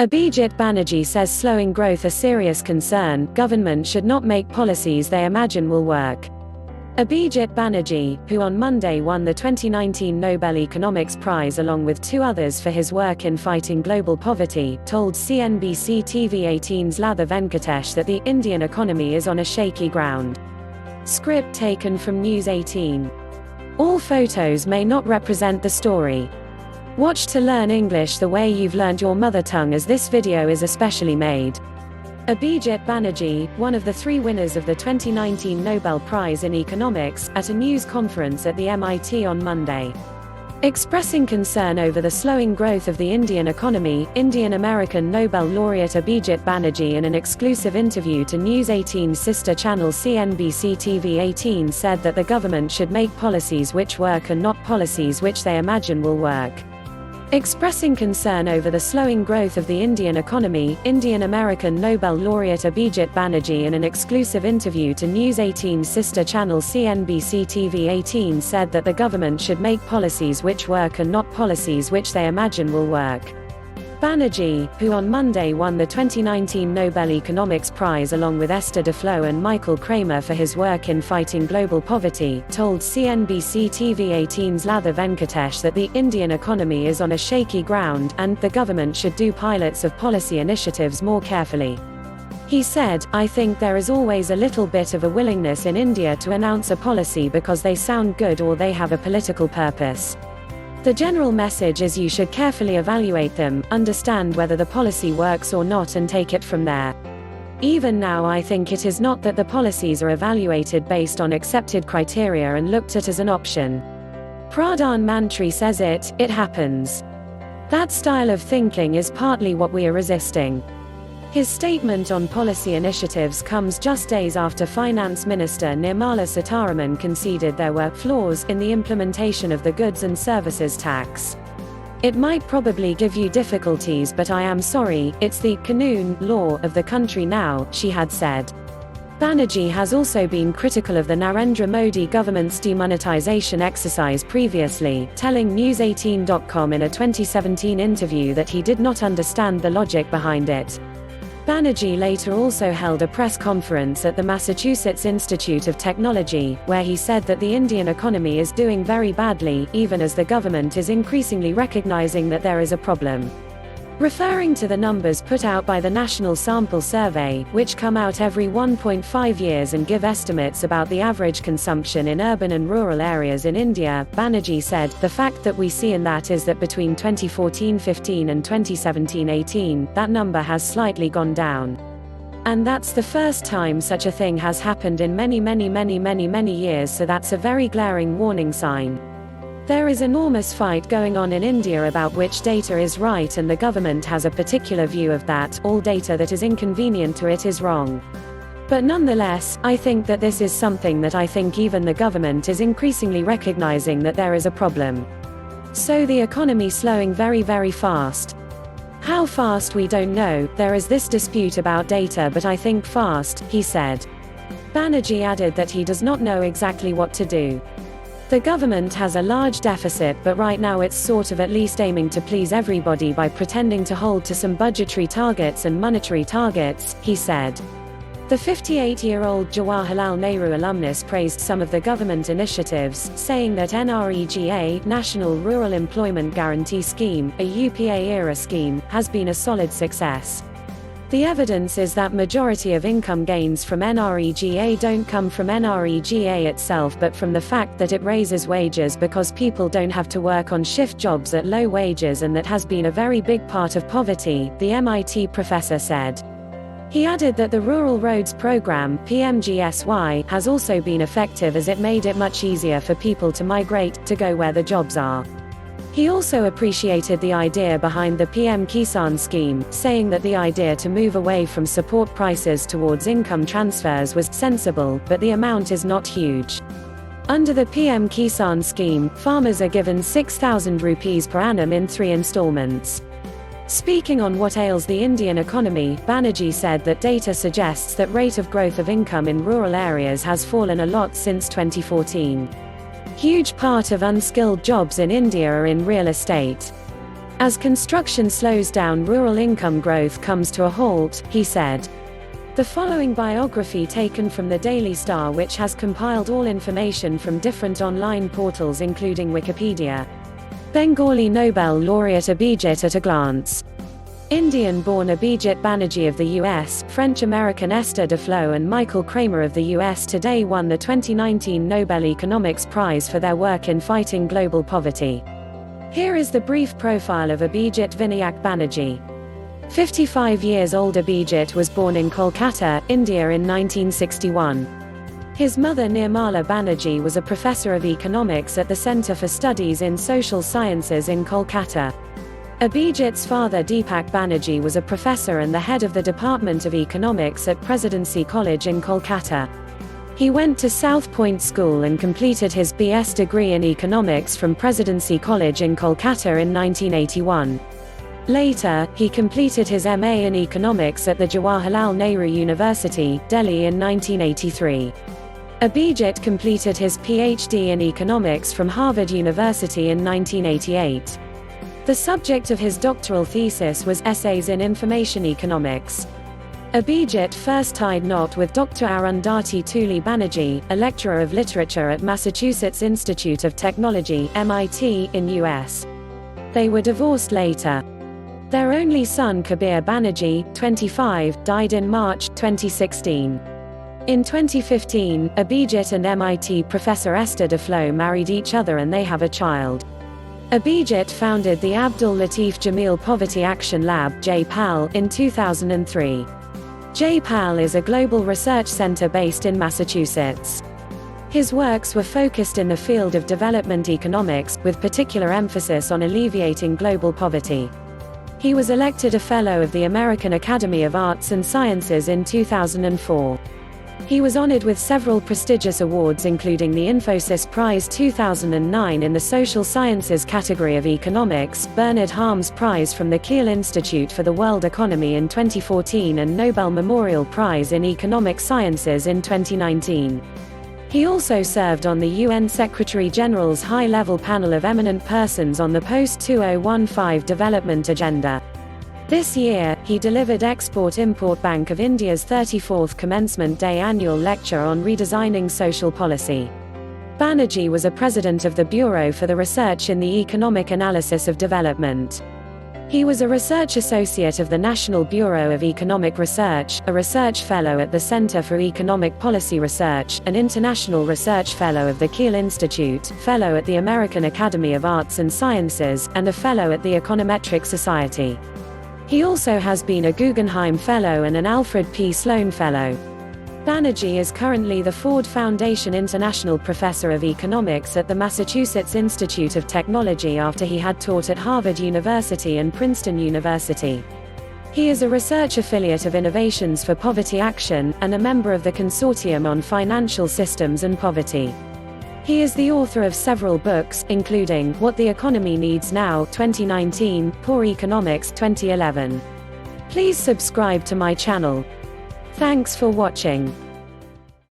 Abhijit Banerjee says slowing growth a serious concern, government should not make policies they imagine will work. Abhijit Banerjee, who on Monday won the 2019 Nobel Economics Prize along with two others for his work in fighting global poverty, told CNBC TV 18's Latha Venkatesh that the Indian economy is on a shaky ground. Script taken from News 18. All photos may not represent the story. Watch to learn English the way you've learnt your mother tongue, as this video is especially made. Abhijit Banerjee, one of the three winners of the 2019 Nobel Prize in Economics, at a news conference at the MIT on Monday. Expressing concern over the slowing growth of the Indian economy, Indian-American Nobel Laureate Abhijit Banerjee, in an exclusive interview to News 18's sister channel CNBC TV 18, said that the government should make policies which work and not policies which they imagine will work. Expressing concern over the slowing growth of the Indian economy, Indian-American Nobel Laureate Abhijit Banerjee, in an exclusive interview to News 18's sister channel CNBC TV 18, said that the government should make policies which work and not policies which they imagine will work. Banerjee, who on Monday won the 2019 Nobel Economics Prize along with Esther Duflo and Michael Kramer for his work in fighting global poverty, told CNBC TV 18's Latha Venkatesh that the Indian economy is on a shaky ground, and the government should do pilots of policy initiatives more carefully. He said, "I think there is always a little bit of a willingness in India to announce a policy because they sound good or they have a political purpose. The general message is you should carefully evaluate them, understand whether the policy works or not, and take it from there. Even now I think it is not that the policies are evaluated based on accepted criteria and looked at as an option. Pradhan Mantri says it happens. That style of thinking is partly what we are resisting." His statement on policy initiatives comes just days after Finance Minister Nirmala Sitharaman conceded there were flaws in the implementation of the goods and services tax. "It might probably give you difficulties, but I am sorry, it's the Qanun law of the country now," she had said. Banerjee has also been critical of the Narendra Modi government's demonetization exercise previously, telling News18.com in a 2017 interview that he did not understand the logic behind it. Banerjee later also held a press conference at the Massachusetts Institute of Technology, where he said that the Indian economy is doing very badly, even as the government is increasingly recognizing that there is a problem. Referring to the numbers put out by the National Sample Survey, which come out every 1.5 years and give estimates about the average consumption in urban and rural areas in India, Banerjee said, "The fact that we see in that is that between 2014-15 and 2017-18, that number has slightly gone down. And that's the first time such a thing has happened in many years, so that's a very glaring warning sign. There is enormous fight going on in India about which data is right, and the government has a particular view of that. All data that is inconvenient to it is wrong. But nonetheless, I think that this is something that I think even the government is increasingly recognizing that there is a problem. So the economy slowing very fast. How fast we don't know, there is this dispute about data, but I think fast," he said. Banerjee added that he does not know exactly what to do. "The government has a large deficit, but right now it's sort of at least aiming to please everybody by pretending to hold to some budgetary targets and monetary targets," he said. The 58-year-old Jawaharlal Nehru alumnus praised some of the government initiatives, saying that NREGA, National Rural Employment Guarantee Scheme, a UPA-era scheme, has been a solid success. "The evidence is that majority of income gains from NREGA don't come from NREGA itself, but from the fact that it raises wages because people don't have to work on shift jobs at low wages, and that has been a very big part of poverty," the MIT professor said. He added that the Rural Roads Program (PMGSY) has also been effective, as it made it much easier for people to migrate, to go where the jobs are. He also appreciated the idea behind the PM Kisan scheme, saying that the idea to move away from support prices towards income transfers was sensible, but the amount is not huge. Under the PM Kisan scheme, farmers are given 6,000 rupees per annum in 3 installments. Speaking on what ails the Indian economy, Banerjee said that data suggests that rate of growth of income in rural areas has fallen a lot since 2014. Huge part of unskilled jobs in India are in real estate. As construction slows down, rural income growth comes to a halt, he said. The following biography taken from the Daily Star, which has compiled all information from different online portals including Wikipedia. Bengali Nobel Laureate Abhijit at a glance. Indian-born Abhijit Banerjee of the US, French-American Esther Duflo and Michael Kramer of the US today won the 2019 Nobel Economics Prize for their work in fighting global poverty. Here is the brief profile of Abhijit Vinayak Banerjee. 55 years old, Abhijit was born in Kolkata, India in 1961. His mother Nirmala Banerjee was a professor of economics at the Centre for Studies in Social Sciences in Kolkata. Abhijit's father Deepak Banerjee was a professor and the head of the Department of Economics at Presidency College in Kolkata. He went to South Point School and completed his BS degree in economics from Presidency College in Kolkata in 1981. Later, he completed his MA in economics at the Jawaharlal Nehru University, Delhi in 1983. Abhijit completed his PhD in economics from Harvard University in 1988. The subject of his doctoral thesis was Essays in Information Economics. Abhijit first tied knot with Dr. Arundhati Tuli Banerjee, a lecturer of literature at Massachusetts Institute of Technology, MIT, in US. They were divorced later. Their only son Kabir Banerjee, 25, died in March 2016. In 2015, Abhijit and MIT professor Esther Duflo married each other and they have a child. Abhijit founded the Abdul Latif Jameel Poverty Action Lab (JPAL) in 2003. JPAL is a global research center based in Massachusetts. His works were focused in the field of development economics, with particular emphasis on alleviating global poverty. He was elected a Fellow of the American Academy of Arts and Sciences in 2004. He was honored with several prestigious awards including the Infosys Prize 2009 in the Social Sciences category of economics, Bernard Harms Prize from the Kiel Institute for the World Economy in 2014 and Nobel Memorial Prize in Economic Sciences in 2019. He also served on the UN Secretary-General's high-level panel of eminent persons on the post-2015 development agenda. This year, he delivered Export-Import Bank of India's 34th Commencement Day annual lecture on redesigning social policy. Banerjee was a president of the Bureau for the Research in the Economic Analysis of Development. He was a research associate of the National Bureau of Economic Research, a research fellow at the Center for Economic Policy Research, an international research fellow of the Kiel Institute, fellow at the American Academy of Arts and Sciences, and a fellow at the Econometric Society. He also has been a Guggenheim Fellow and an Alfred P. Sloan Fellow. Banerjee is currently the Ford Foundation International Professor of Economics at the Massachusetts Institute of Technology after he had taught at Harvard University and Princeton University. He is a research affiliate of Innovations for Poverty Action, and a member of the Consortium on Financial Systems and Poverty. He is the author of several books, including What the Economy Needs Now 2019, Poor Economics 2011. Please subscribe to my channel. Thanks for watching.